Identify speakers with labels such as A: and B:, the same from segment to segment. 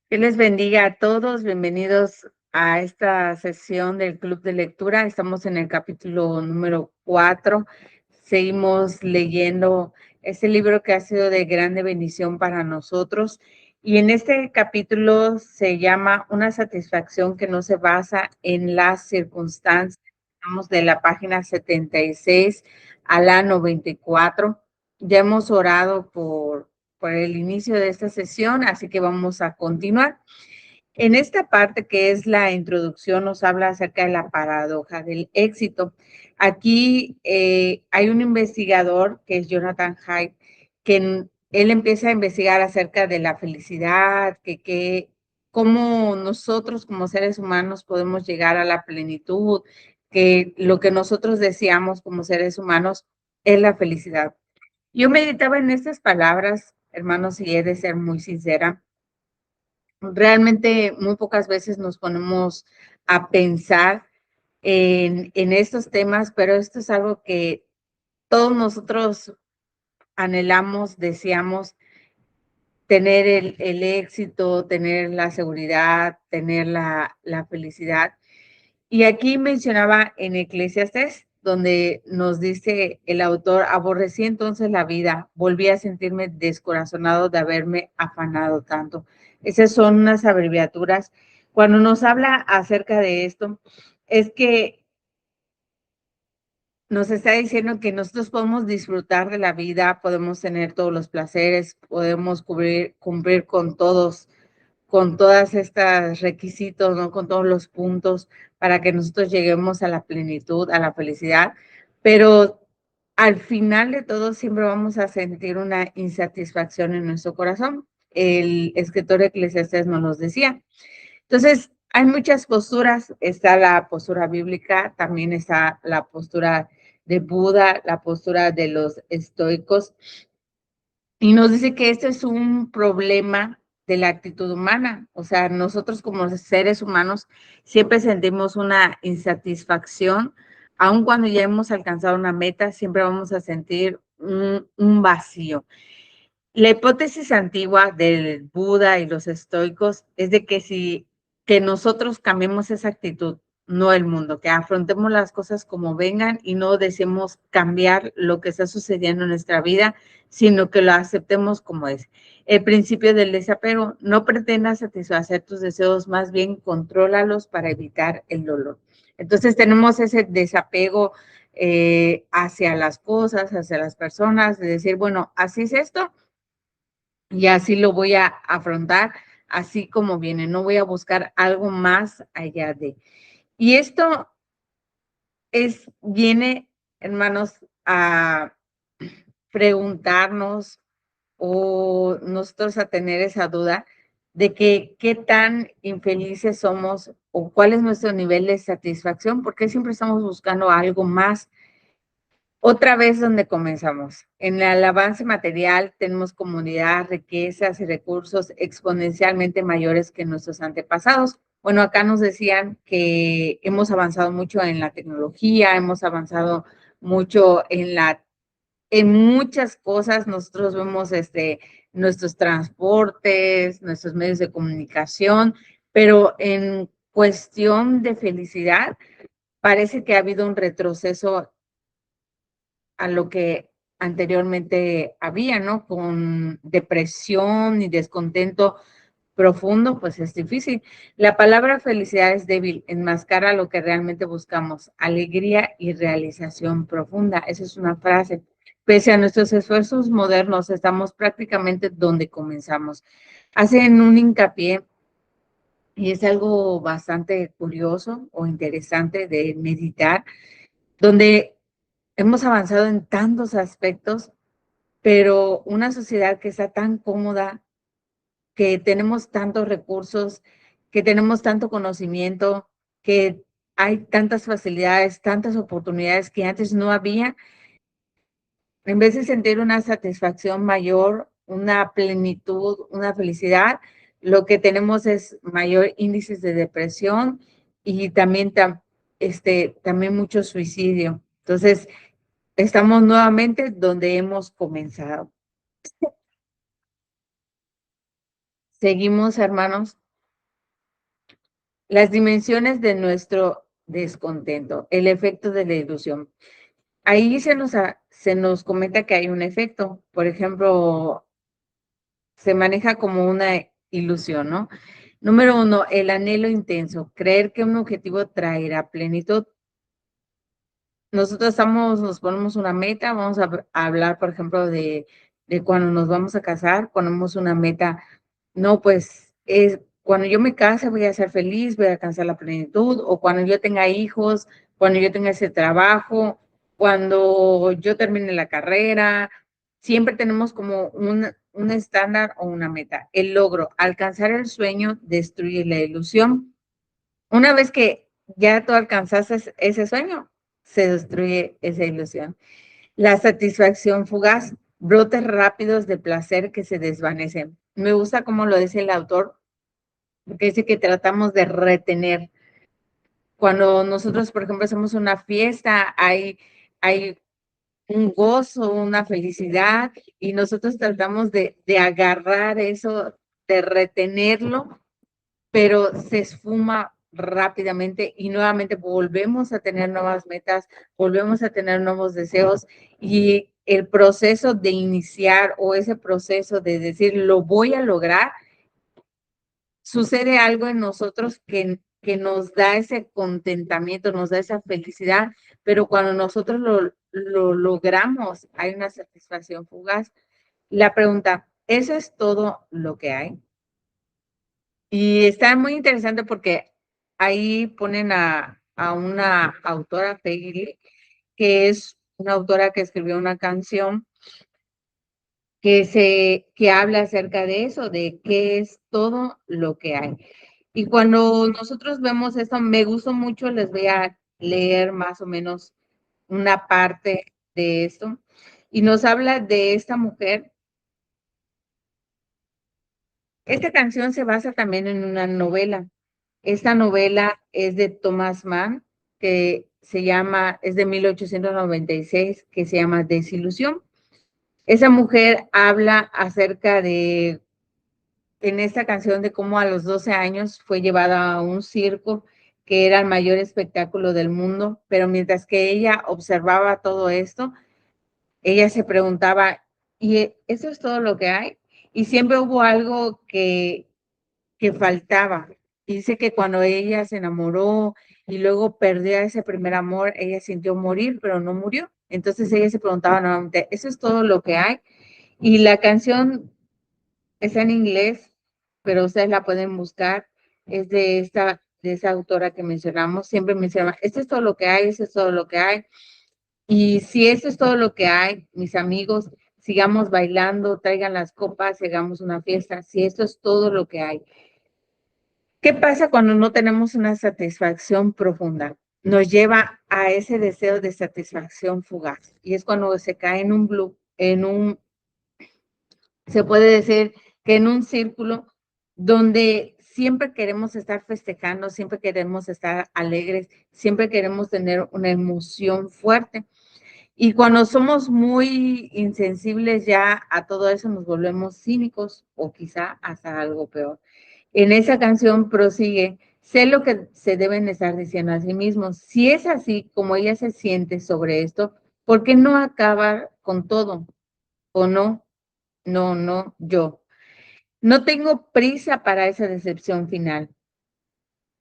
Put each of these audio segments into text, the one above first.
A: Que les bendiga a todos. Bienvenidos a esta sesión del Club de Lectura. Estamos en el capítulo número 4. Seguimos leyendo este libro que ha sido de grande bendición para nosotros. Y en este capítulo se llama Una satisfacción que no se basa en las circunstancias. Estamos de la página 76 a la 94. Ya hemos orado por el inicio de esta sesión, así que vamos a continuar. En esta parte que es la introducción nos habla acerca de la paradoja del éxito. Aquí hay un investigador que es Jonathan Haidt, él empieza a investigar acerca de la felicidad, cómo nosotros como seres humanos podemos llegar a la plenitud, que lo que nosotros deseamos como seres humanos es la felicidad. Yo meditaba en estas palabras, hermanos, y he de ser muy sincera. Realmente muy pocas veces nos ponemos a pensar en estos temas, pero esto es algo que todos nosotros anhelamos, deseamos tener el éxito, tener la seguridad, tener la felicidad. Y aquí mencionaba en Eclesiastés, donde nos dice el autor, aborrecí entonces la vida, volví a sentirme descorazonado de haberme afanado tanto. Esas son unas abreviaturas. Cuando nos habla acerca de esto, es que nos está diciendo que nosotros podemos disfrutar de la vida, podemos tener todos los placeres, podemos cumplir con todas estas requisitos, ¿no? Con todos los puntos para que nosotros lleguemos a la plenitud, a la felicidad, pero al final de todo siempre vamos a sentir una insatisfacción en nuestro corazón. El escritor Eclesiastés nos los decía. Entonces, hay muchas posturas, está la postura bíblica, también está la postura de Buda, la postura de los estoicos, y nos dice que esto es un problema de la actitud humana. O sea, nosotros como seres humanos siempre sentimos una insatisfacción, aun cuando ya hemos alcanzado una meta, siempre vamos a sentir un vacío. La hipótesis antigua del Buda y los estoicos es de que nosotros cambiemos esa actitud, no el mundo, que afrontemos las cosas como vengan y no deseemos cambiar lo que está sucediendo en nuestra vida, sino que lo aceptemos como es. El principio del desapego, no pretendas satisfacer tus deseos, más bien contrólalos para evitar el dolor. Entonces tenemos ese desapego hacia las cosas, hacia las personas, de decir, bueno, así es esto, y así lo voy a afrontar, así como viene, no voy a buscar algo más allá de. Y esto viene, hermanos, a preguntarnos o nosotros a tener esa duda de que qué tan infelices somos o cuál es nuestro nivel de satisfacción, porque siempre estamos buscando algo más. Otra vez donde comenzamos. En el avance material tenemos comunidad, riquezas y recursos exponencialmente mayores que nuestros antepasados. Bueno, acá nos decían que hemos avanzado mucho en la tecnología, hemos avanzado mucho en muchas cosas. Nosotros vemos nuestros transportes, nuestros medios de comunicación, pero en cuestión de felicidad, parece que ha habido un retroceso a lo que anteriormente había, ¿no? Con depresión y descontento profundo, pues es difícil. La palabra felicidad es débil, enmascara lo que realmente buscamos, alegría y realización profunda. Esa es una frase. Pese a nuestros esfuerzos modernos, estamos prácticamente donde comenzamos. Hacen un hincapié y es algo bastante curioso o interesante de meditar, donde hemos avanzado en tantos aspectos, pero una sociedad que está tan cómoda, que tenemos tantos recursos, que tenemos tanto conocimiento, que hay tantas facilidades, tantas oportunidades que antes no había, en vez de sentir una satisfacción mayor, una plenitud, una felicidad, lo que tenemos es mayor índices de depresión y también mucho suicidio. Entonces, estamos nuevamente donde hemos comenzado. seguimos, hermanos, las dimensiones de nuestro descontento, el efecto de la ilusión. Ahí se nos comenta que hay un efecto, por ejemplo, se maneja como una ilusión, ¿no? Número uno, el anhelo intenso, creer que un objetivo traerá plenitud. Nosotros nos ponemos una meta, vamos a hablar, por ejemplo, de cuando nos vamos a casar, ponemos una meta, no, pues es cuando yo me case voy a ser feliz, voy a alcanzar la plenitud, o cuando yo tenga hijos, cuando yo tenga ese trabajo, cuando yo termine la carrera, siempre tenemos como un estándar o una meta. El logro, alcanzar el sueño, destruye la ilusión. Una vez que ya tú alcanzaste ese sueño, se destruye esa ilusión. La satisfacción fugaz, brotes rápidos de placer que se desvanecen. Me gusta como lo dice el autor, porque dice que tratamos de retener. Cuando nosotros, por ejemplo, hacemos una fiesta, hay un gozo, una felicidad, y nosotros tratamos de agarrar eso, de retenerlo, pero se esfuma rápidamente y nuevamente volvemos a tener nuevas metas, volvemos a tener nuevos deseos y el proceso de iniciar o ese proceso de decir lo voy a lograr, sucede algo en nosotros que nos da ese contentamiento, nos da esa felicidad, pero cuando nosotros lo logramos, hay una satisfacción fugaz. La pregunta, ¿eso es todo lo que hay? Y está muy interesante porque ahí ponen a una autora, Peggy Lee, que es una autora que escribió una canción que habla acerca de eso, de qué es todo lo que hay. Y cuando nosotros vemos esto, me gustó mucho, les voy a leer más o menos una parte de esto. Y nos habla de esta mujer. Esta canción se basa también en una novela. Esta novela es de Thomas Mann, que es de 1896, que se llama Desilusión. Esa mujer habla acerca en esta canción, de cómo a los 12 años fue llevada a un circo que era el mayor espectáculo del mundo, pero mientras que ella observaba todo esto, ella se preguntaba, ¿y eso es todo lo que hay? Y siempre hubo algo que faltaba. Dice que cuando ella se enamoró y luego perdió ese primer amor, ella sintió morir, pero no murió. Entonces ella se preguntaba nuevamente, ¿eso es todo lo que hay? Y la canción está en inglés, pero ustedes la pueden buscar. Es de esa autora que mencionamos. Siempre menciona, esto es todo lo que hay, esto es todo lo que hay. Y si eso es todo lo que hay, mis amigos, sigamos bailando, traigan las copas, hagamos una fiesta. Si esto es todo lo que hay. ¿Qué pasa cuando no tenemos una satisfacción profunda? Nos lleva a ese deseo de satisfacción fugaz. Y es cuando se cae en un se puede decir que en un círculo donde siempre queremos estar festejando, siempre queremos estar alegres, siempre queremos tener una emoción fuerte. Y cuando somos muy insensibles ya a todo eso, nos volvemos cínicos o quizá hasta algo peor. En esa canción prosigue, sé lo que se deben estar diciendo a sí mismos. Si es así como ella se siente sobre esto, ¿por qué no acabar con todo? ¿O no? No, no, yo. No tengo prisa para esa decepción final,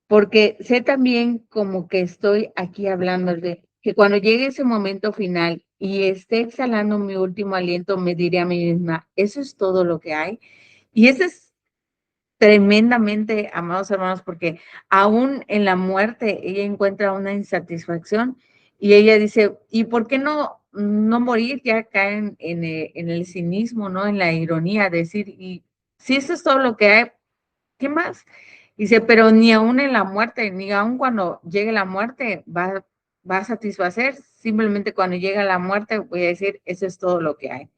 A: porque sé también como que estoy aquí hablando de que cuando llegue ese momento final y esté exhalando mi último aliento, me diré a mí misma, eso es todo lo que hay. Y eso es tremendamente, amados hermanos, porque aún en la muerte ella encuentra una insatisfacción y ella dice, ¿y por qué no morir? Ya caen en el cinismo, ¿no? En la ironía, decir, y si eso es todo lo que hay, ¿qué más? Dice, pero ni aún en la muerte, ni aún cuando llegue la muerte va a satisfacer, simplemente cuando llega la muerte voy a decir, eso es todo lo que hay.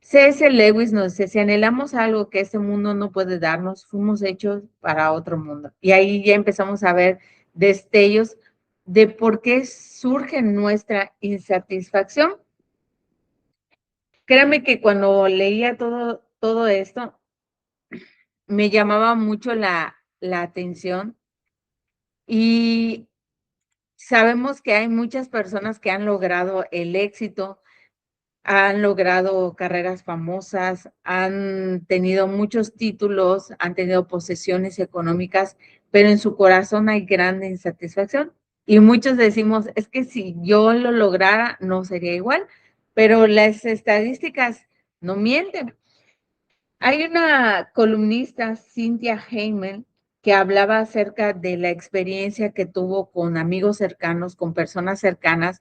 A: C.S. Lewis nos dice, si anhelamos algo que este mundo no puede darnos, fuimos hechos para otro mundo. Y ahí ya empezamos a ver destellos de por qué surge nuestra insatisfacción. Créame que cuando leía todo esto, me llamaba mucho la atención y sabemos que hay muchas personas que han logrado el éxito, han logrado carreras famosas, han tenido muchos títulos, han tenido posesiones económicas, pero en su corazón hay grande insatisfacción. Y muchos decimos, es que si yo lo lograra, no sería igual, pero las estadísticas no mienten. Hay una columnista, Cynthia Heyman, que hablaba acerca de la experiencia que tuvo con amigos cercanos, con personas cercanas,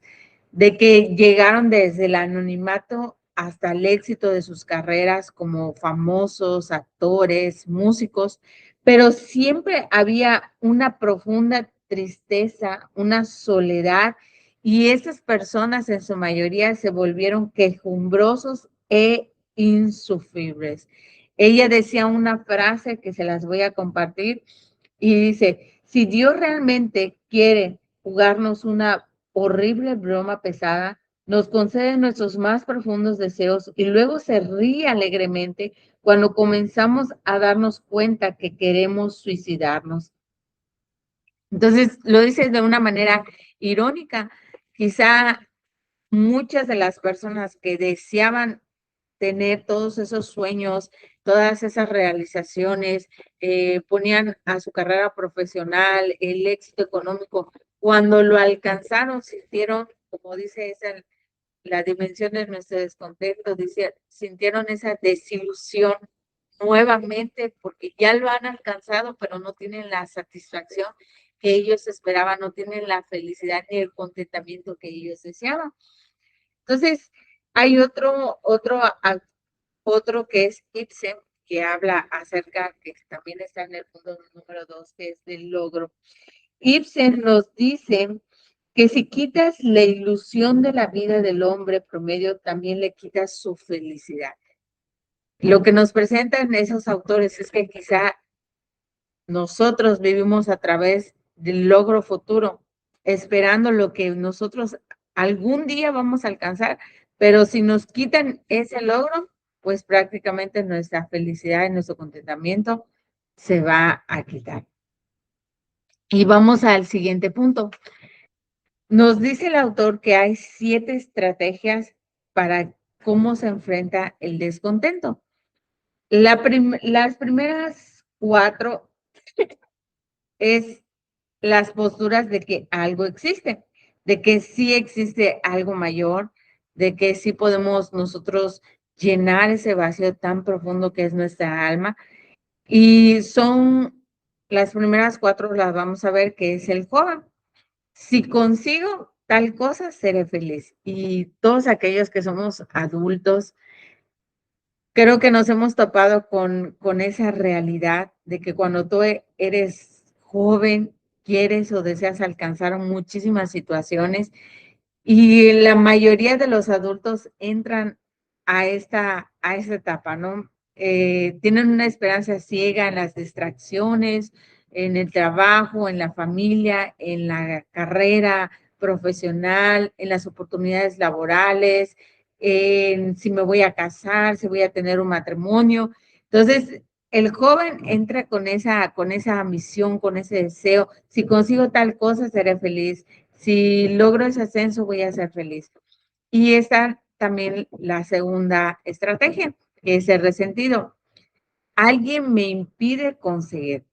A: de que llegaron desde el anonimato hasta el éxito de sus carreras como famosos, actores, músicos, pero siempre había una profunda tristeza, una soledad, y esas personas en su mayoría se volvieron quejumbrosos e insufribles. Ella decía una frase que se las voy a compartir y dice, si Dios realmente quiere jugarnos una horrible broma pesada, nos concede nuestros más profundos deseos y luego se ríe alegremente cuando comenzamos a darnos cuenta que queremos suicidarnos. Entonces, lo dice de una manera irónica. Quizá muchas de las personas que deseaban tener todos esos sueños, todas esas realizaciones, ponían a su carrera profesional, el éxito económico. Cuando lo alcanzaron, sintieron, como dice esa, la dimensión de nuestro descontento, dice, sintieron esa desilusión nuevamente porque ya lo han alcanzado, pero no tienen la satisfacción que ellos esperaban, no tienen la felicidad ni el contentamiento que ellos deseaban. Entonces, hay otro que es Ibsen, que habla acerca, que también está en el punto número 2, que es del logro. Ibsen nos dice que si quitas la ilusión de la vida del hombre promedio, también le quitas su felicidad. Lo que nos presentan esos autores es que quizá nosotros vivimos a través del logro futuro, esperando lo que nosotros algún día vamos a alcanzar, pero si nos quitan ese logro, pues prácticamente nuestra felicidad y nuestro contentamiento se va a quitar. Y vamos al siguiente punto. Nos dice el autor que hay 7 estrategias para cómo se enfrenta el descontento. Las primeras 4 es las posturas de que algo existe, de que sí existe algo mayor, de que sí podemos nosotros llenar ese vacío tan profundo que es nuestra alma. Y son las primeras 4, las vamos a ver, que es el joven. Si consigo tal cosa, seré feliz. Y todos aquellos que somos adultos, creo que nos hemos topado con esa realidad de que cuando tú eres joven, quieres o deseas alcanzar muchísimas situaciones y la mayoría de los adultos entran a esta etapa, ¿no? Tienen una esperanza ciega en las distracciones, en el trabajo, en la familia, en la carrera profesional, en las oportunidades laborales, en si me voy a casar, si voy a tener un matrimonio. Entonces, el joven entra con esa misión, con ese deseo. Si consigo tal cosa, seré feliz. Si logro ese ascenso, voy a ser feliz. Y está también la segunda estrategia, que es el resentido. Alguien me impide conseguir.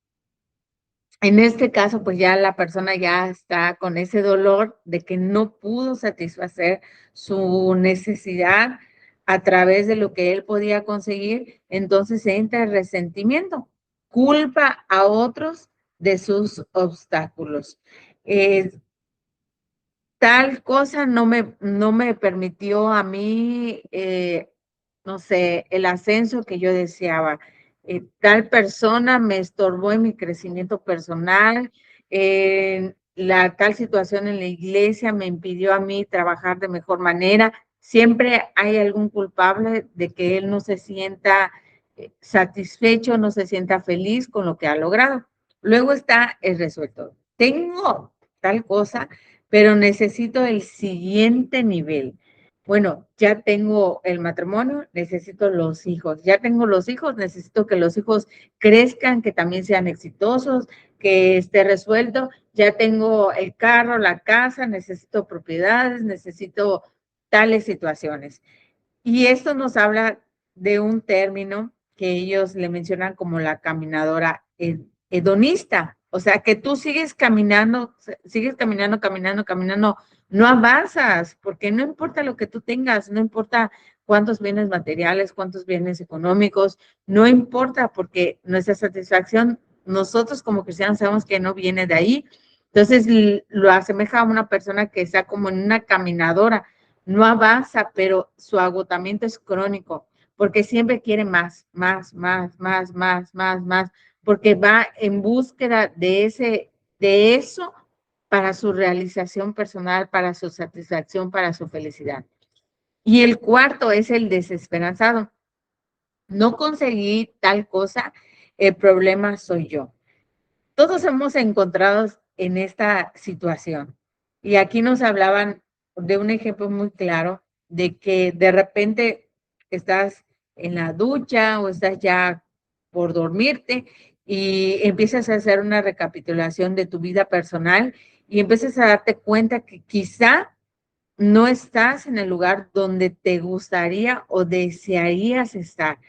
A: En este caso, pues ya la persona ya está con ese dolor de que no pudo satisfacer su necesidad a través de lo que él podía conseguir, entonces entra el resentimiento, culpa a otros de sus obstáculos. Eh, Tal cosa no me permitió a mí, no sé, el ascenso que yo deseaba. Tal persona me estorbó en mi crecimiento personal, la tal situación en la iglesia me impidió a mí trabajar de mejor manera. Siempre hay algún culpable de que él no se sienta satisfecho, no se sienta feliz con lo que ha logrado. Luego está el resuelto. Tengo tal cosa, pero necesito el siguiente nivel. Bueno, ya tengo el matrimonio, necesito los hijos. Ya tengo los hijos, necesito que los hijos crezcan, que también sean exitosos, que esté resuelto. Ya tengo el carro, la casa, necesito propiedades, necesito tales situaciones. Y esto nos habla de un término que ellos le mencionan como la caminadora hedonista. O sea, que tú sigues caminando, caminando, caminando, no avanzas, porque no importa lo que tú tengas, no importa cuántos bienes materiales, cuántos bienes económicos, no importa, porque nuestra satisfacción, nosotros como cristianos sabemos que no viene de ahí. Entonces lo asemeja a una persona que está como en una caminadora, no avanza, pero su agotamiento es crónico, porque siempre quiere más, más, más, más, más, más, más, porque va en búsqueda de eso para su realización personal, para su satisfacción, para su felicidad. Y el cuarto es el desesperanzado. No conseguí tal cosa, el problema soy yo. Todos hemos encontrado en esta situación. Y aquí nos hablaban de un ejemplo muy claro de que de repente estás en la ducha o estás ya por dormirte y empiezas a hacer una recapitulación de tu vida personal y empiezas a darte cuenta que quizá no estás en el lugar donde te gustaría o desearías estar.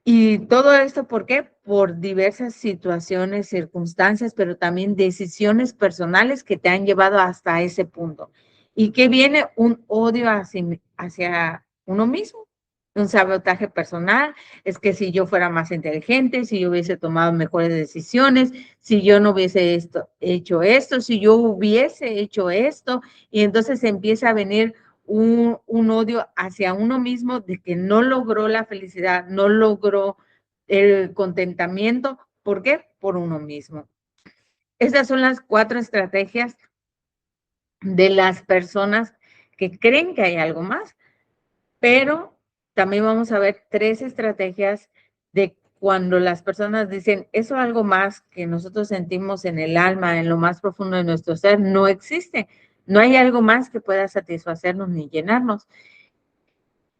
A: Y todo esto, ¿por qué? Por diversas situaciones, circunstancias, pero también decisiones personales que te han llevado hasta ese punto. Y que viene un odio hacia uno mismo, un sabotaje personal. Es que si yo fuera más inteligente, si yo hubiese tomado mejores decisiones, si yo no hubiese hecho esto, si yo hubiese hecho esto, y entonces empieza a venir un odio hacia uno mismo de que no logró la felicidad, no logró el contentamiento. ¿Por qué? Por uno mismo. Estas son las 4 estrategias de las personas que creen que hay algo más, pero también vamos a ver 3 estrategias de cuando las personas dicen, eso algo más que nosotros sentimos en el alma, en lo más profundo de nuestro ser, no existe. No hay algo más que pueda satisfacernos ni llenarnos.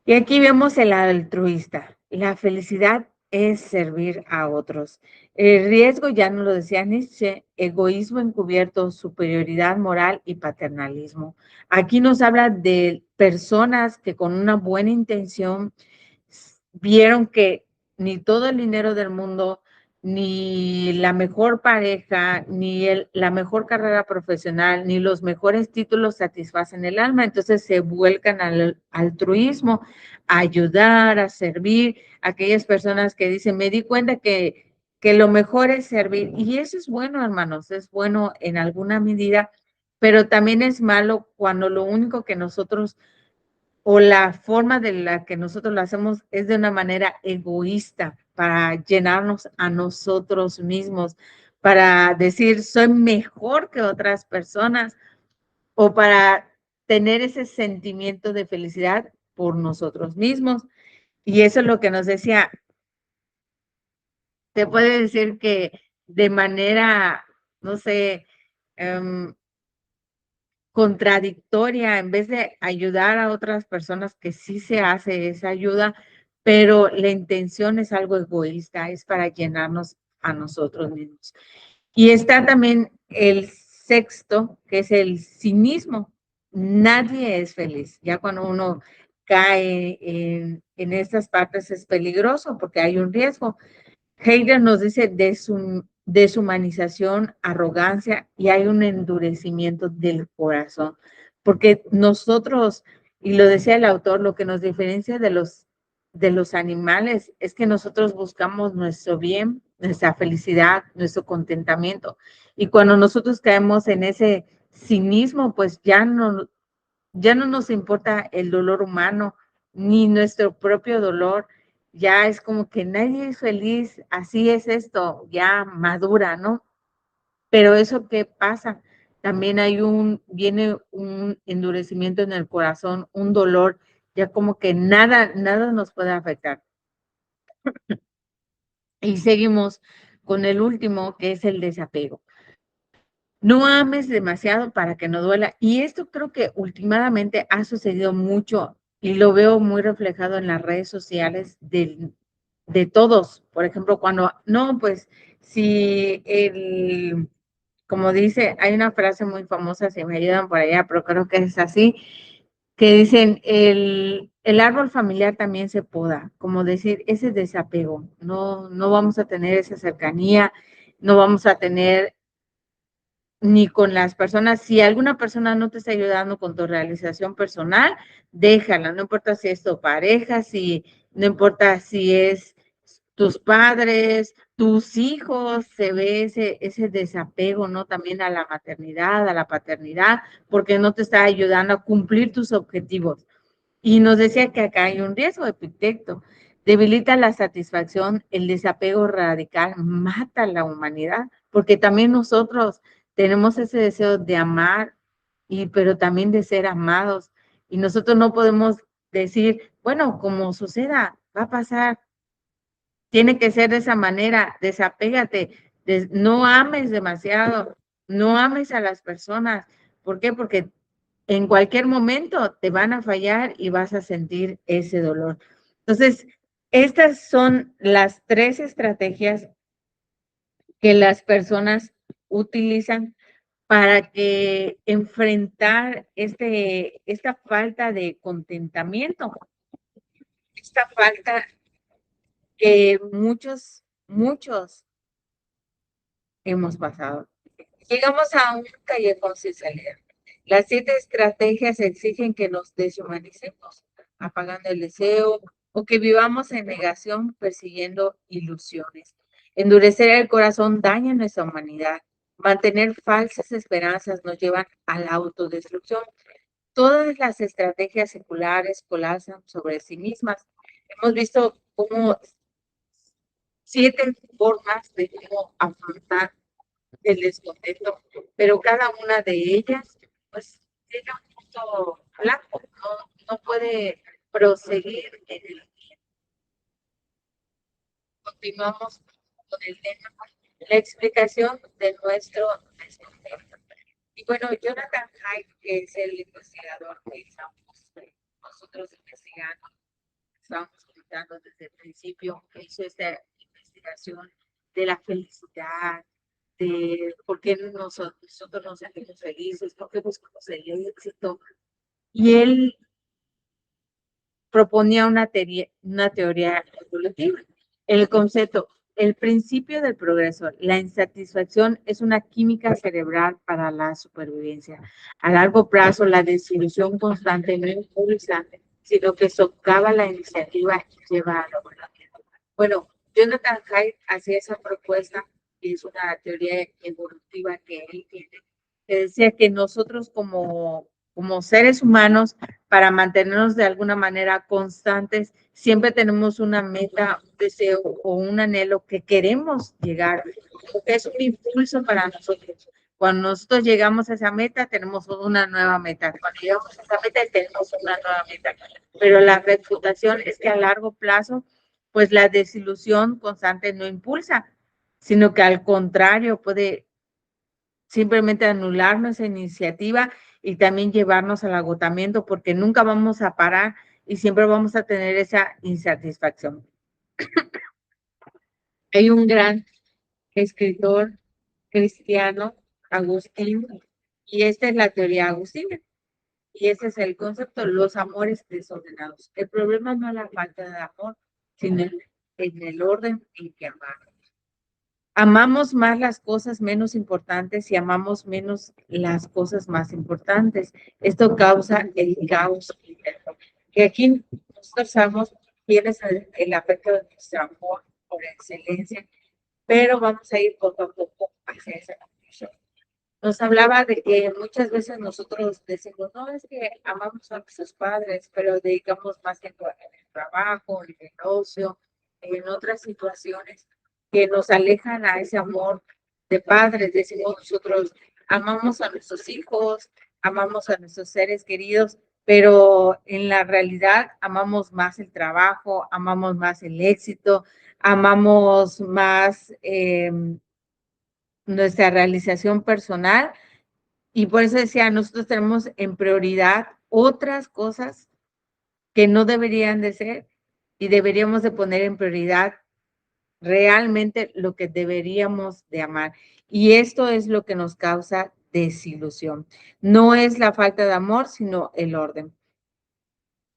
A: Y aquí vemos el altruista. La felicidad es servir a otros. El riesgo, ya nos lo decía Nietzsche, egoísmo encubierto, superioridad moral y paternalismo. Aquí nos habla de personas que con una buena intención vieron que ni todo el dinero del mundo, ni la mejor pareja, ni la mejor carrera profesional, ni los mejores títulos satisfacen el alma. Entonces se vuelcan al altruismo, a ayudar, a servir a aquellas personas que dicen, me di cuenta que lo mejor es servir. Y eso es bueno, hermanos, es bueno en alguna medida, pero también es malo cuando lo único que nosotros o la forma de la que nosotros lo hacemos es de una manera egoísta para llenarnos a nosotros mismos, para decir soy mejor que otras personas o para tener ese sentimiento de felicidad por nosotros mismos. Y eso es lo que nos decía, te puede decir que de manera, no sé, um, contradictoria, en vez de ayudar a otras personas, que sí se hace esa ayuda, pero la intención es algo egoísta, es para llenarnos a nosotros mismos. Y está también el sexto, que es el cinismo. Nadie es feliz. Ya cuando uno cae en estas partes es peligroso porque hay un riesgo. Heidegger nos dice deshumanización, arrogancia y hay un endurecimiento del corazón, porque nosotros, y lo decía el autor, lo que nos diferencia de los animales es que nosotros buscamos nuestro bien, nuestra felicidad, nuestro contentamiento. Y cuando nosotros caemos en ese cinismo, pues ya no nos importa el dolor humano ni nuestro propio dolor. Ya es como que nadie es feliz, así es esto, ya madura, ¿no? Pero eso qué pasa, también viene un endurecimiento en el corazón, un dolor, ya como que nada nos puede afectar. Y seguimos con el último, que es el desapego. No ames demasiado para que no duela. Y esto creo que últimamente ha sucedido mucho y lo veo muy reflejado en las redes sociales de todos. Por ejemplo, cuando, no, pues si el, como dice, hay una frase muy famosa, si me ayudan por allá, pero creo que es así, que dicen, el árbol familiar también se poda, como decir, ese desapego, no, no vamos a tener esa cercanía, no vamos a tener ni con las personas. Si alguna persona no te está ayudando con tu realización personal, déjala, no importa si es tu pareja, si no importa si es tus padres, tus hijos, se ve ese desapego, ¿no? También a la maternidad, a la paternidad, porque no te está ayudando a cumplir tus objetivos. Y nos decía que acá hay un riesgo, Epicteto. Debilita la satisfacción, el desapego radical, mata a la humanidad, porque también nosotros tenemos ese deseo de amar, pero también de ser amados. Y nosotros no podemos decir, bueno, como suceda, va a pasar, tiene que ser de esa manera, desapégate, no ames demasiado, no ames a las personas. ¿Por qué? Porque en cualquier momento te van a fallar y vas a sentir ese dolor. Entonces, estas son las tres estrategias que las personas utilizan para que enfrentar esta falta de contentamiento, esta falta que muchos hemos pasado. Llegamos a un callejón sin salida. Las 7 estrategias exigen que nos deshumanicemos, apagando el deseo o que vivamos en negación persiguiendo ilusiones. Endurecer el corazón daña nuestra humanidad. Mantener falsas esperanzas nos llevan a la autodestrucción. Todas las estrategias seculares colapsan sobre sí mismas. Hemos visto cómo 7 formas de cómo afrontar el descontento, pero cada una de ellas, pues, tiene un punto blanco, no puede proseguir en el. Continuamos con el tema, la explicación de nuestro descontento. Y bueno, Jonathan Haidt, que es el investigador que estamos nosotros investigando, estábamos comentando desde el principio, que hizo esta investigación de la felicidad, de por qué nosotros nos sentimos felices, por qué buscamos el éxito. Y él proponía una teoría evolutiva. El concepto, el principio del progreso, la insatisfacción es una química cerebral para la supervivencia. A largo plazo, la desilusión constante no impulsa, sino que socava la iniciativa y lleva a la logramiento. Bueno, Jonathan Haidt hacía esa propuesta, que es una teoría evolutiva que él tiene, que decía que nosotros como seres humanos, para mantenernos de alguna manera constantes, siempre tenemos una meta, un deseo o un anhelo que queremos llegar, porque es un impulso para nosotros. Cuando nosotros llegamos a esa meta, tenemos una nueva meta. Cuando llegamos a esa meta, tenemos una nueva meta. Pero la reputación es que a largo plazo, pues la desilusión constante no impulsa, sino que al contrario puede simplemente anular nuestra iniciativa y también llevarnos al agotamiento porque nunca vamos a parar y siempre vamos a tener esa insatisfacción. Hay un gran escritor cristiano, Agustín, y esta es la teoría agustina. Y ese es el concepto, los amores desordenados. El problema no es la falta de amor, sino en el orden en que amamos. Amamos más las cosas menos importantes y amamos menos las cosas más importantes. Esto causa el caos interno. Que aquí nosotros sabemos quién es el afecto de nuestro amor por excelencia, pero vamos a ir poco a poco hacia esa conclusión. Nos hablaba de que muchas veces nosotros decimos, no, es que amamos a nuestros padres, pero dedicamos más tiempo en el trabajo, en el ocio, en otras situaciones que nos alejan a ese amor de padres. Decimos nosotros, amamos a nuestros hijos, amamos a nuestros seres queridos, pero en la realidad amamos más el trabajo, amamos más el éxito, amamos más nuestra realización personal. Y por eso decía, nosotros tenemos en prioridad otras cosas que no deberían de ser y deberíamos de poner en prioridad realmente lo que deberíamos de amar. Y esto es lo que nos causa desilusión. No es la falta de amor, sino el orden.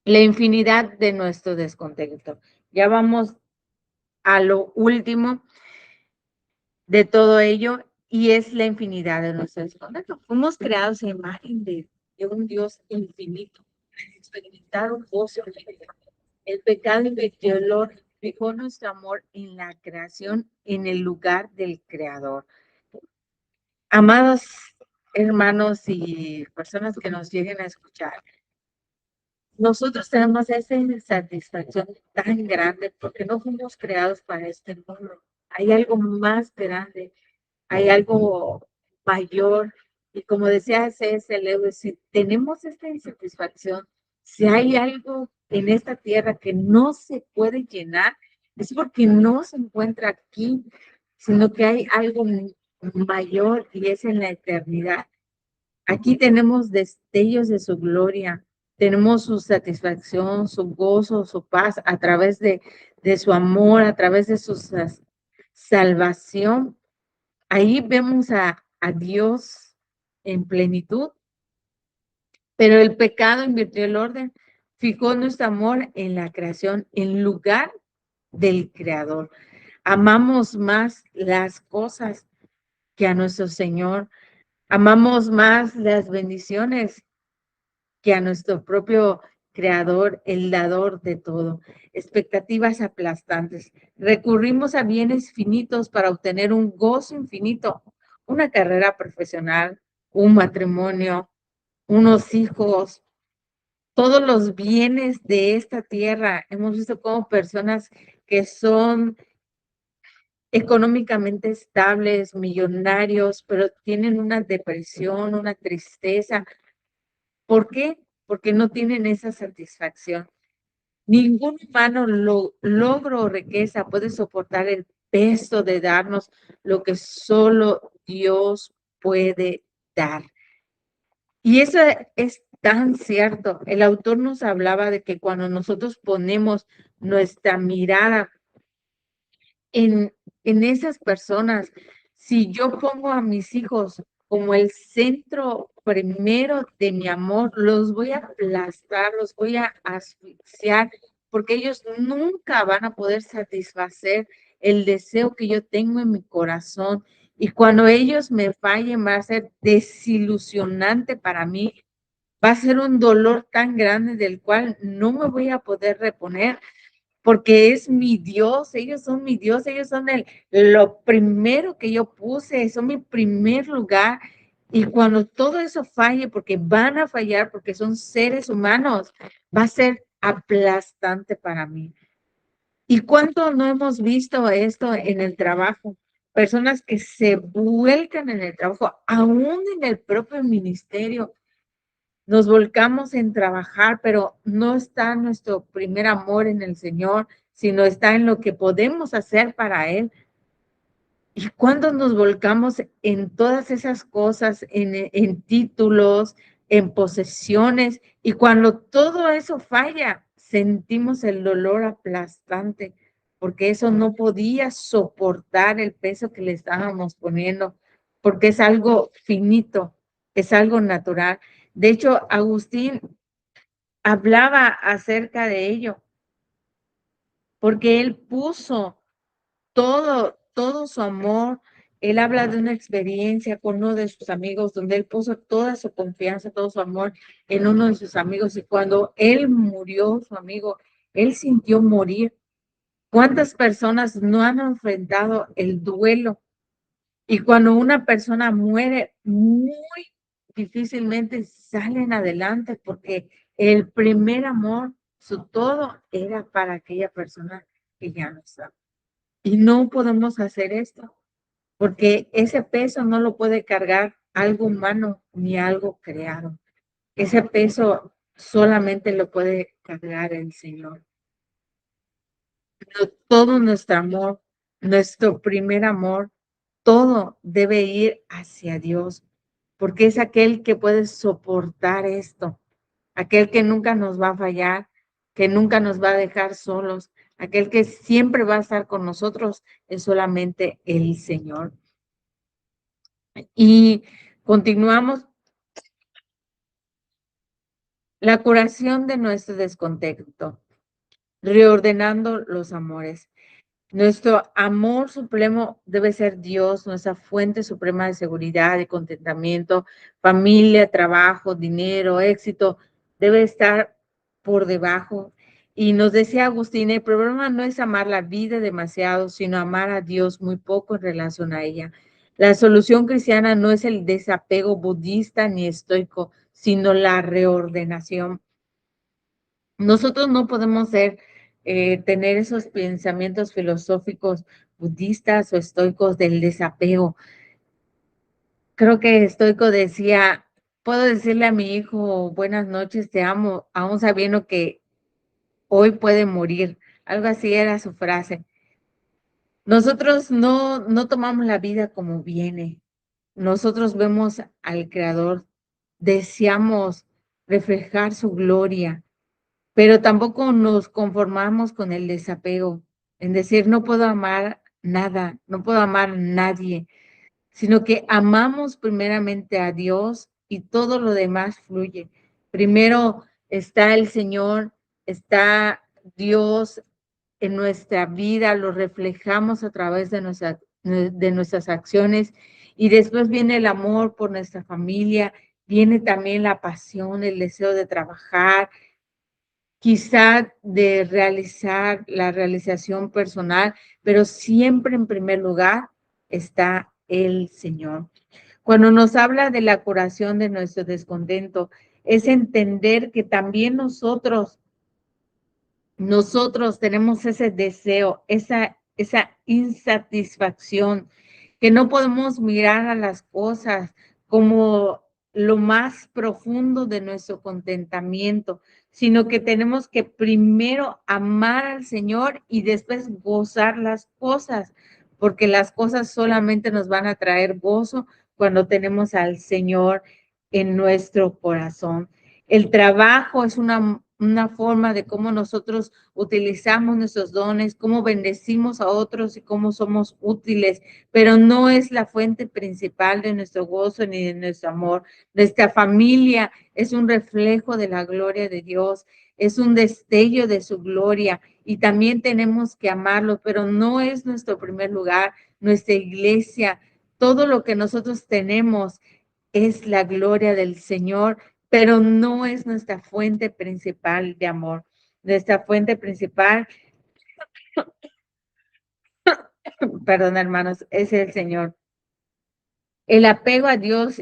A: La infinidad de nuestro descontento. Ya vamos a lo último de todo ello y es la infinidad de nuestro descontento. Fuimos creados a imagen de un Dios infinito, experimentar un gozo. El pecado invirtió el orden, fijó nuestro amor en la creación, en el lugar del creador. Amados hermanos y personas que nos lleguen a escuchar, nosotros tenemos esa insatisfacción tan grande porque no fuimos creados para este mundo. Hay algo más grande, hay algo mayor. Y como decía C.S. Lewis, si tenemos esta insatisfacción, si hay algo en esta tierra que no se puede llenar, es porque no se encuentra aquí, sino que hay algo mayor y es en la eternidad. Aquí tenemos destellos de su gloria, tenemos su satisfacción, su gozo, su paz a través de su amor, a través de su salvación. Ahí vemos a Dios en plenitud, pero el pecado invirtió el orden, fijó nuestro amor en la creación, en lugar del creador. Amamos más las cosas que a nuestro Señor, amamos más las bendiciones que a nuestro propio creador, el dador de todo. Expectativas aplastantes. Recurrimos a bienes finitos para obtener un gozo infinito, una carrera profesional, un matrimonio, unos hijos, todos los bienes de esta tierra. Hemos visto como personas que son económicamente estables, millonarios, pero tienen una depresión, una tristeza. ¿Por qué? Porque no tienen esa satisfacción. Ningún humano logro o riqueza puede soportar el peso de darnos lo que solo Dios puede dar. Y eso es tan cierto. El autor nos hablaba de que cuando nosotros ponemos nuestra mirada en, en esas personas, si yo pongo a mis hijos como el centro primero de mi amor, los voy a aplastar, los voy a asfixiar, porque ellos nunca van a poder satisfacer el deseo que yo tengo en mi corazón. Y cuando ellos me fallen, va a ser desilusionante para mí, va a ser un dolor tan grande del cual no me voy a poder reponer porque es mi Dios, ellos son mi Dios, ellos son lo primero que yo puse, son mi primer lugar. Y cuando todo eso falle, porque van a fallar, porque son seres humanos, va a ser aplastante para mí. ¿Y cuánto no hemos visto esto en el trabajo? Personas que se vuelcan en el trabajo, aún en el propio ministerio, nos volcamos en trabajar, pero no está nuestro primer amor en el Señor, sino está en lo que podemos hacer para Él. Y cuando nos volcamos en todas esas cosas, en títulos, en posesiones, y cuando todo eso falla, sentimos el dolor aplastante, porque eso no podía soportar el peso que le estábamos poniendo, porque es algo finito, es algo natural. De hecho, Agustín hablaba acerca de ello, porque él puso todo su amor. Él habla de una experiencia con uno de sus amigos donde él puso toda su confianza, todo su amor en uno de sus amigos y cuando él murió, su amigo, él sintió morir. ¿Cuántas personas no han enfrentado el duelo? Y cuando una persona muere, muy difícilmente salen adelante porque el primer amor, su todo, era para aquella persona que ya no está. Y no podemos hacer esto porque ese peso no lo puede cargar algo humano ni algo creado. Ese peso solamente lo puede cargar el Señor. Todo nuestro amor, nuestro primer amor, todo debe ir hacia Dios, porque es aquel que puede soportar esto, aquel que nunca nos va a fallar, que nunca nos va a dejar solos, aquel que siempre va a estar con nosotros, es solamente el Señor. Y continuamos la curación de nuestro descontento, reordenando los amores. Nuestro amor supremo debe ser Dios, nuestra fuente suprema de seguridad y contentamiento, familia, trabajo, dinero, éxito, debe estar por debajo. Y nos decía Agustín, el problema no es amar la vida demasiado, sino amar a Dios muy poco en relación a ella. La solución cristiana no es el desapego budista ni estoico, sino la reordenación. Nosotros no podemos tener esos pensamientos filosóficos budistas o estoicos del desapego. Creo que estoico decía, puedo decirle a mi hijo, buenas noches, te amo, aún sabiendo que hoy puede morir. Algo así era su frase. Nosotros no tomamos la vida como viene. Nosotros vemos al Creador, deseamos reflejar su gloria, pero tampoco nos conformamos con el desapego, en decir, no puedo amar nada, no puedo amar a nadie, sino que amamos primeramente a Dios y todo lo demás fluye. Primero está el Señor, está Dios en nuestra vida, lo reflejamos a través de nuestras acciones y después viene el amor por nuestra familia, viene también la pasión, el deseo de trabajar, quizá de realizar la realización personal, pero siempre en primer lugar está el Señor. Cuando nos habla de la curación de nuestro descontento, es entender que también nosotros tenemos ese deseo, esa insatisfacción, que no podemos mirar a las cosas como lo más profundo de nuestro contentamiento, sino que tenemos que primero amar al Señor y después gozar las cosas, porque las cosas solamente nos van a traer gozo cuando tenemos al Señor en nuestro corazón. El trabajo es una forma de cómo nosotros utilizamos nuestros dones, cómo bendecimos a otros y cómo somos útiles, pero no es la fuente principal de nuestro gozo ni de nuestro amor. Nuestra familia es un reflejo de la gloria de Dios, es un destello de su gloria y también tenemos que amarlo, pero no es nuestro primer lugar, nuestra iglesia, todo lo que nosotros tenemos es la gloria del Señor, pero no es nuestra fuente principal de amor. Nuestra fuente principal, perdón hermanos, es el Señor. El apego a Dios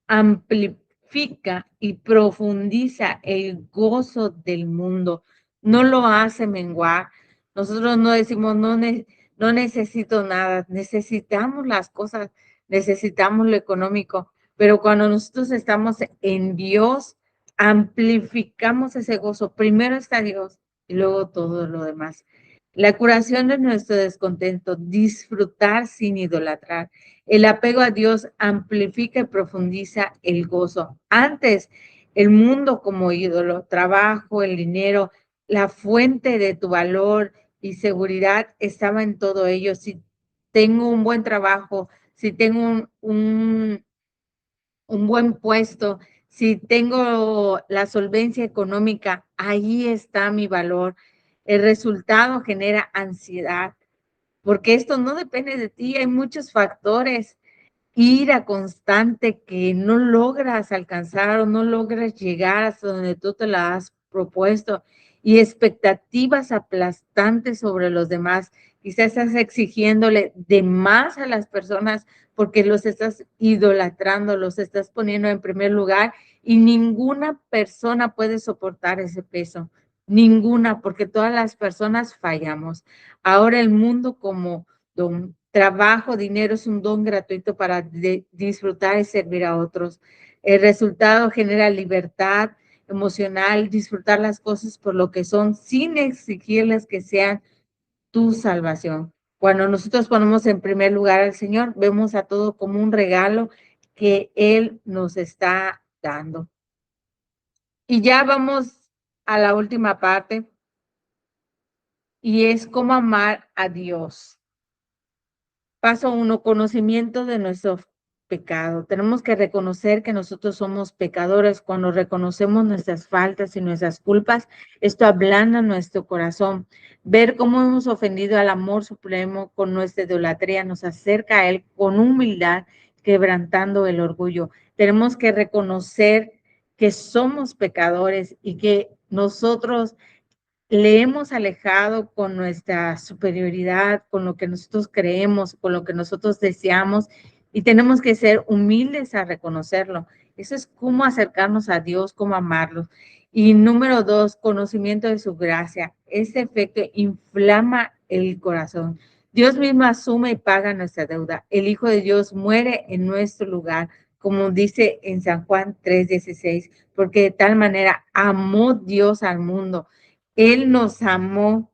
A: amplifica y profundiza el gozo del mundo, no lo hace menguar. Nosotros no decimos, no necesito nada, necesitamos las cosas, necesitamos lo económico, pero cuando nosotros estamos en Dios, amplificamos ese gozo. Primero está Dios y luego todo lo demás. La curación de nuestro descontento, disfrutar sin idolatrar. El apego a Dios amplifica y profundiza el gozo. Antes, el mundo como ídolo, trabajo, el dinero, la fuente de tu valor y seguridad estaba en todo ello. Si tengo un buen trabajo, si tengo un buen puesto, si tengo la solvencia económica, ahí está mi valor. El resultado genera ansiedad, porque esto no depende de ti, hay muchos factores, ira constante que no logras alcanzar o no logras llegar hasta donde tú te la has propuesto y expectativas aplastantes sobre los demás. Quizás estás exigiéndole de más a las personas porque los estás idolatrando, los estás poniendo en primer lugar y ninguna persona puede soportar ese peso. Ninguna, porque todas las personas fallamos. Ahora el mundo como don trabajo, dinero es un don gratuito para disfrutar y servir a otros. El resultado genera libertad emocional, disfrutar las cosas por lo que son sin exigirles que sean tu salvación. Cuando nosotros ponemos en primer lugar al Señor, vemos a todo como un regalo que Él nos está dando. Y ya vamos a la última parte, y es cómo amar a Dios. Paso 1, conocimiento de nuestro pecado. Tenemos que reconocer que nosotros somos pecadores. Cuando reconocemos nuestras faltas y nuestras culpas, esto ablanda nuestro corazón. Ver cómo hemos ofendido al amor supremo con nuestra idolatría nos acerca a Él con humildad, quebrantando el orgullo. Tenemos que reconocer que somos pecadores y que nosotros le hemos alejado con nuestra superioridad, con lo que nosotros creemos, con lo que nosotros deseamos, y tenemos que ser humildes a reconocerlo. Eso es cómo acercarnos a Dios, cómo amarlo. Y número 2, conocimiento de su gracia. Ese efecto inflama el corazón. Dios mismo asume y paga nuestra deuda. El Hijo de Dios muere en nuestro lugar, como dice en San Juan 3:16, porque de tal manera amó Dios al mundo. Él nos amó,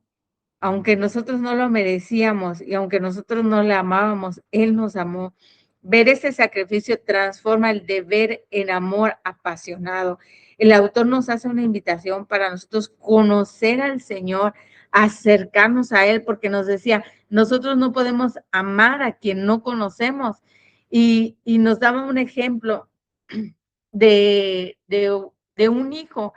A: aunque nosotros no lo merecíamos y aunque nosotros no le amábamos, Él nos amó. Ver ese sacrificio transforma el deber en amor apasionado. El autor nos hace una invitación para nosotros conocer al Señor, acercarnos a Él, porque nos decía, nosotros no podemos amar a quien no conocemos. Y nos daba un ejemplo de un hijo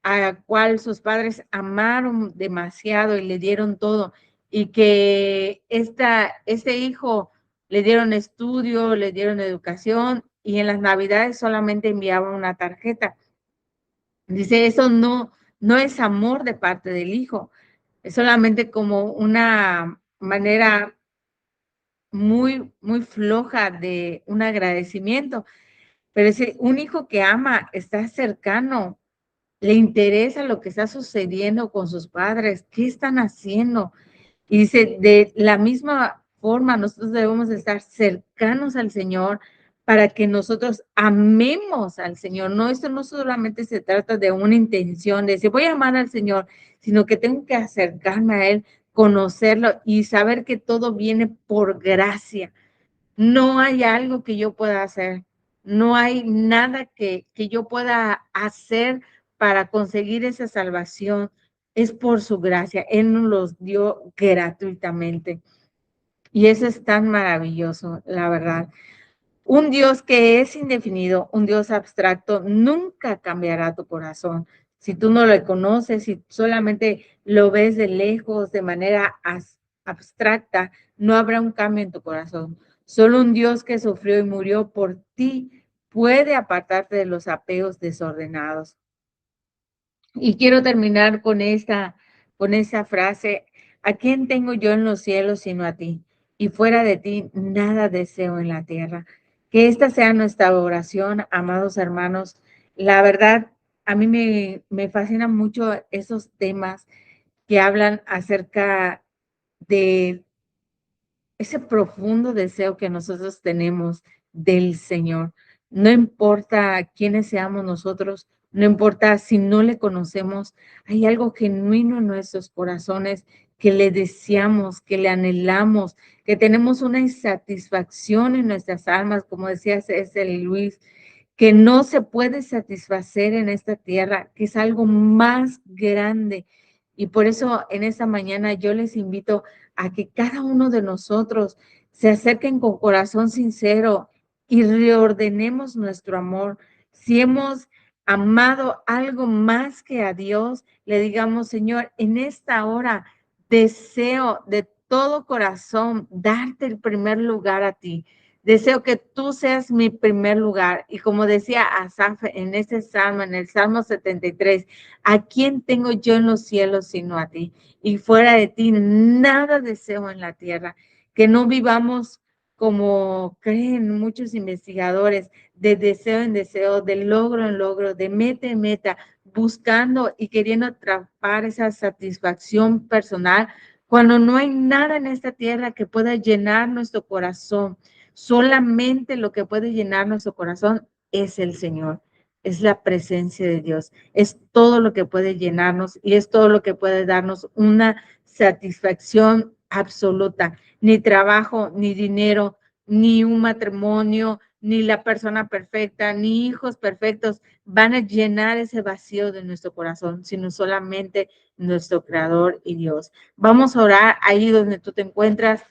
A: a cual sus padres amaron demasiado y le dieron todo, y que este hijo le dieron estudio, le dieron educación, y en las Navidades solamente enviaba una tarjeta. Dice, eso no es amor de parte del hijo, es solamente como una manera muy floja de un agradecimiento. Pero es un hijo que ama, está cercano, le interesa lo que está sucediendo con sus padres, qué están haciendo. Y dice, de la misma forma, nosotros debemos estar cercanos al Señor para que nosotros amemos al Señor. No, esto no solamente se trata de una intención de decir, voy a amar al Señor, sino que tengo que acercarme a Él, conocerlo y saber que todo viene por gracia. No hay algo que yo pueda hacer, no hay nada que yo pueda hacer para conseguir esa salvación. Es por su gracia, Él nos los dio gratuitamente. Y eso es tan maravilloso, la verdad. Un Dios que es indefinido, un Dios abstracto, nunca cambiará tu corazón. Si tú no lo conoces, si solamente lo ves de lejos, de manera abstracta, no habrá un cambio en tu corazón. Solo un Dios que sufrió y murió por ti puede apartarte de los apeos desordenados. Y quiero terminar con esta frase: ¿a quién tengo yo en los cielos sino a ti? Y fuera de ti nada deseo en la tierra. Que esta sea nuestra oración, amados hermanos. La verdad, a mí me fascinan mucho esos temas que hablan acerca de ese profundo deseo que nosotros tenemos del Señor. No importa quiénes seamos nosotros, no importa si no le conocemos, hay algo genuino en nuestros corazones que le deseamos, que le anhelamos, que tenemos una insatisfacción en nuestras almas, como decía César Luis, que no se puede satisfacer en esta tierra, que es algo más grande. Y por eso en esta mañana yo les invito a que cada uno de nosotros se acerquen con corazón sincero y reordenemos nuestro amor. Si hemos amado algo más que a Dios, le digamos, Señor, en esta hora deseo de todo corazón darte el primer lugar a ti. Deseo que tú seas mi primer lugar. Y como decía Asaf en ese salmo, en el Salmo 73, ¿a quién tengo yo en los cielos sino a ti? Y fuera de ti nada deseo en la tierra. Que no vivamos como creen muchos investigadores, de deseo en deseo, de logro en logro, de meta en meta, buscando y queriendo atrapar esa satisfacción personal, cuando no hay nada en esta tierra que pueda llenar nuestro corazón. Solamente lo que puede llenar nuestro corazón es el Señor, es la presencia de Dios, es todo lo que puede llenarnos y es todo lo que puede darnos una satisfacción absoluta. ni trabajo, ni dinero, ni un matrimonio, ni la persona perfecta, ni hijos perfectos van a llenar ese vacío de nuestro corazón, sino solamente nuestro Creador y Dios. Vamos a orar ahí donde tú te encuentras.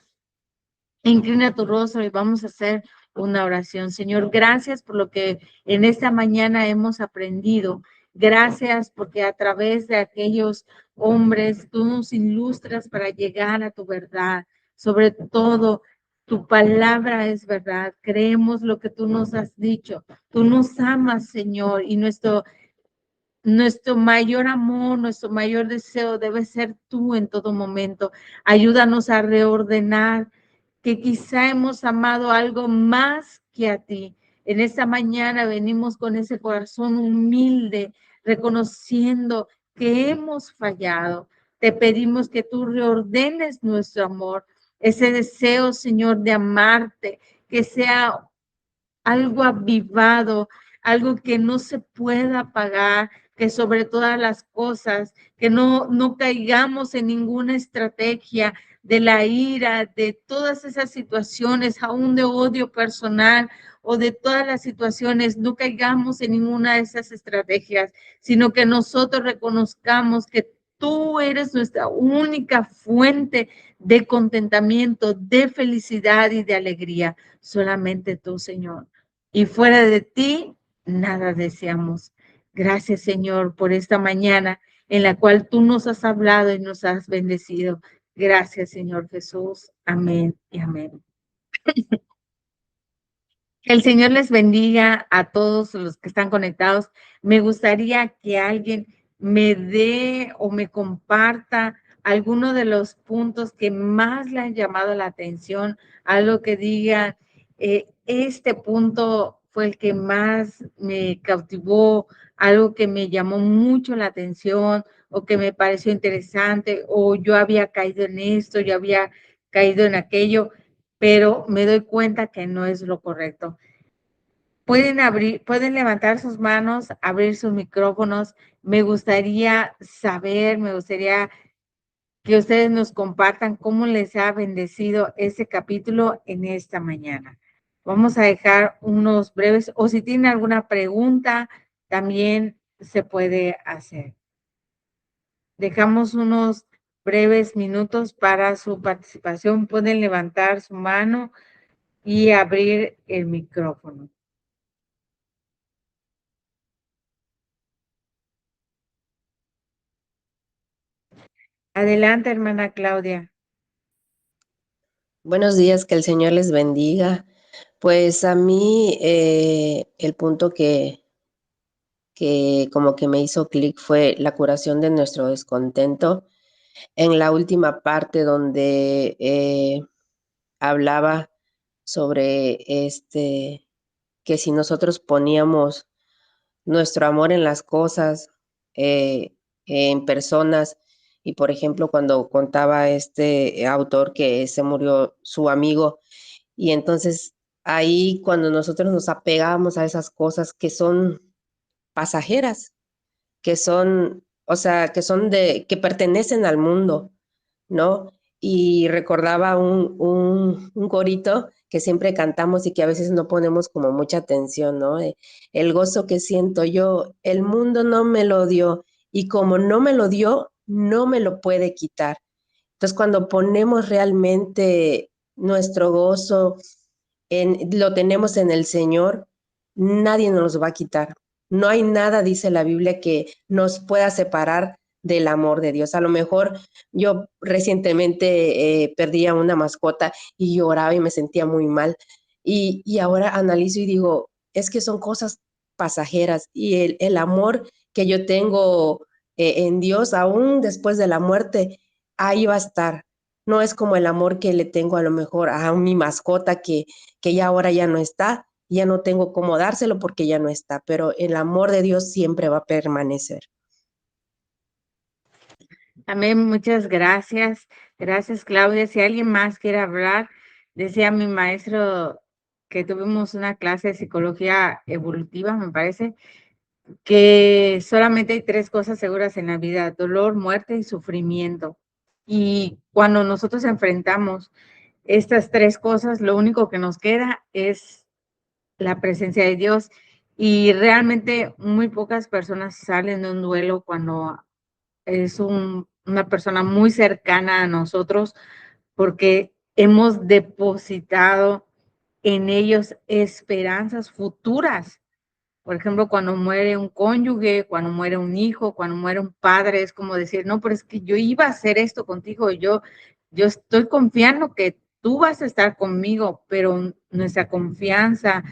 A: Inclina tu rostro y vamos a hacer una oración. Señor, gracias por lo que en esta mañana hemos aprendido. Gracias porque a través de aquellos hombres tú nos ilustras para llegar a tu verdad. Sobre todo, tu palabra es verdad. Creemos lo que tú nos has dicho. Tú nos amas, Señor, y nuestro mayor amor, nuestro mayor deseo debe ser tú en todo momento. Ayúdanos a reordenar que quizá hemos amado algo más que a ti. En esta mañana venimos con ese corazón humilde, reconociendo que hemos fallado. Te pedimos que tú reordenes nuestro amor, ese deseo, Señor, de amarte, que sea algo avivado, algo que no se pueda apagar, que sobre todas las cosas, que no caigamos en ninguna estrategia de la ira, de todas esas situaciones, aún de odio personal o de todas las situaciones, no caigamos en ninguna de esas estrategias, sino que nosotros reconozcamos que tú eres nuestra única fuente de contentamiento, de felicidad y de alegría. Solamente tú, Señor. Y fuera de ti, nada deseamos. Gracias, Señor, por esta mañana en la cual tú nos has hablado y nos has bendecido. Gracias, Señor Jesús. Amén y amén. Que el Señor les bendiga a todos los que están conectados. Me gustaría que alguien me dé o me comparta alguno de los puntos que más le han llamado la atención, algo que diga, este punto fue el que más me cautivó, algo que me llamó mucho la atención o que me pareció interesante, o yo había caído en esto, yo había caído en aquello, pero me doy cuenta que no es lo correcto. Pueden abrir, pueden levantar sus manos, abrir sus micrófonos. Me gustaría saber, me gustaría que ustedes nos compartan cómo les ha bendecido ese capítulo en esta mañana. Vamos a dejar unos breves, o si tienen alguna pregunta, también se puede hacer. Dejamos unos breves minutos para su participación. Pueden levantar su mano y abrir el micrófono. Adelante, hermana Claudia.
B: Buenos días, que el Señor les bendiga. Pues a mí el punto que como que me hizo clic fue la curación de nuestro descontento. En la última parte donde hablaba sobre que si nosotros poníamos nuestro amor en las cosas, en personas, y por ejemplo cuando contaba este autor que se murió su amigo, y entonces ahí cuando nosotros nos apegamos a esas cosas que son pasajeras, que son, o sea, que pertenecen al mundo, ¿no? Y recordaba un corito que siempre cantamos y que a veces no ponemos como mucha atención, ¿no? El gozo que siento yo, el mundo no me lo dio y como no me lo dio, no me lo puede quitar. Entonces, cuando ponemos realmente nuestro gozo, lo tenemos en el Señor, nadie nos lo va a quitar. No hay nada, dice la Biblia, que nos pueda separar del amor de Dios. A lo mejor yo recientemente perdí a una mascota y lloraba y me sentía muy mal. Y ahora analizo y digo, es que son cosas pasajeras y el amor que yo tengo en Dios, aún después de la muerte, ahí va a estar. No es como el amor que le tengo a lo mejor a mi mascota que ya ahora ya no está, ya no tengo cómo dárselo porque ya no está, pero el amor de Dios siempre va a permanecer.
A: Amén, muchas gracias. Gracias, Claudia. Si alguien más quiere hablar, decía mi maestro que tuvimos una clase de psicología evolutiva, me parece, que solamente hay tres cosas seguras en la vida: dolor, muerte y sufrimiento. Y cuando nosotros enfrentamos estas tres cosas, lo único que nos queda es la presencia de Dios. Y realmente muy pocas personas salen de un duelo cuando es una persona muy cercana a nosotros, porque hemos depositado en ellos esperanzas futuras. Por ejemplo, cuando muere un cónyuge, cuando muere un hijo, cuando muere un padre, es como decir, no, pero es que yo iba a hacer esto contigo, yo estoy confiando que tú vas a estar conmigo, pero nuestra confianza,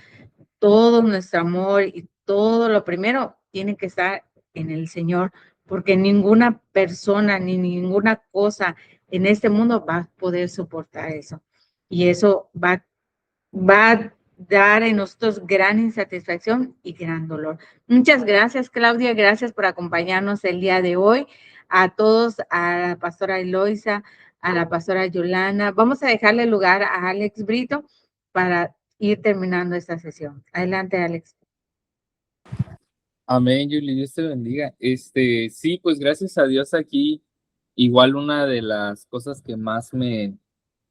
A: todo nuestro amor y todo lo primero tiene que estar en el Señor, porque ninguna persona ni ninguna cosa en este mundo va a poder soportar eso. Y eso va a dar en nosotros gran insatisfacción y gran dolor. Muchas gracias, Claudia. Gracias por acompañarnos el día de hoy. A todos, a la pastora Eloisa, a la pastora Yolanda. Vamos a dejarle lugar a Alex Brito para ir terminando esta sesión. Adelante, Alex.
C: Amén, Julie, Dios te bendiga. Sí, pues gracias a Dios aquí, igual una de las cosas que más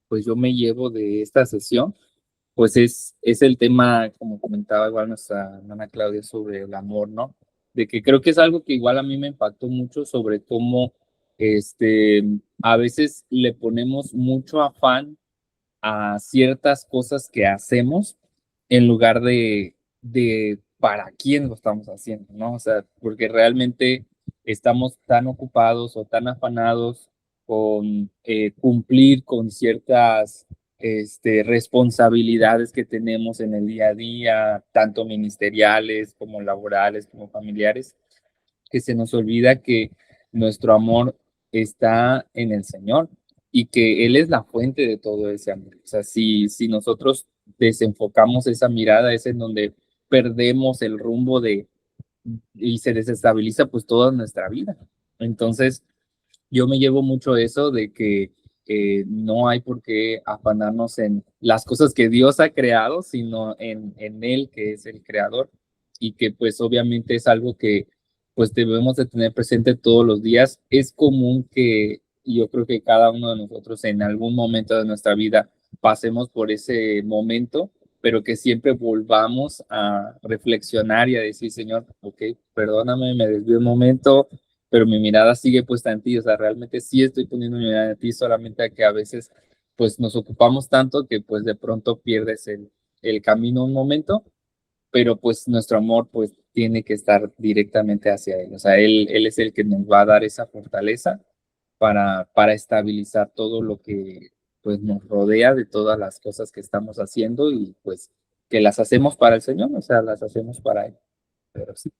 C: pues yo me llevo de esta sesión, pues es el tema, como comentaba igual nuestra hermana Claudia, sobre el amor, ¿no? De que creo que es algo que igual a mí me impactó mucho sobre cómo, a veces le ponemos mucho afán a ciertas cosas que hacemos en lugar de para quién lo estamos haciendo, ¿no? O sea, porque realmente estamos tan ocupados o tan afanados con cumplir con ciertas responsabilidades que tenemos en el día a día, tanto ministeriales como laborales, como familiares, que se nos olvida que nuestro amor está en el Señor y que Él es la fuente de todo ese amor. O sea, si nosotros desenfocamos esa mirada, es en donde perdemos el rumbo y se desestabiliza pues toda nuestra vida. Entonces, yo me llevo mucho eso de que no hay por qué afanarnos en las cosas que Dios ha creado, sino en Él, que es el creador, y que pues obviamente es algo que pues debemos de tener presente todos los días. Es común que yo creo que cada uno de nosotros en algún momento de nuestra vida pasemos por ese momento, pero que siempre volvamos a reflexionar y a decir, Señor, ok, perdóname, me desvié un momento, pero mi mirada sigue puesta en ti. O sea, realmente sí estoy poniendo mi mirada en ti, solamente que a veces pues nos ocupamos tanto que pues de pronto pierdes el camino un momento, pero pues nuestro amor pues tiene que estar directamente hacia Él. O sea, Él es el que nos va a dar esa fortaleza para estabilizar todo lo que pues nos rodea de todas las cosas que estamos haciendo y pues que las hacemos para el Señor, o sea, las hacemos para Él. Pero sí.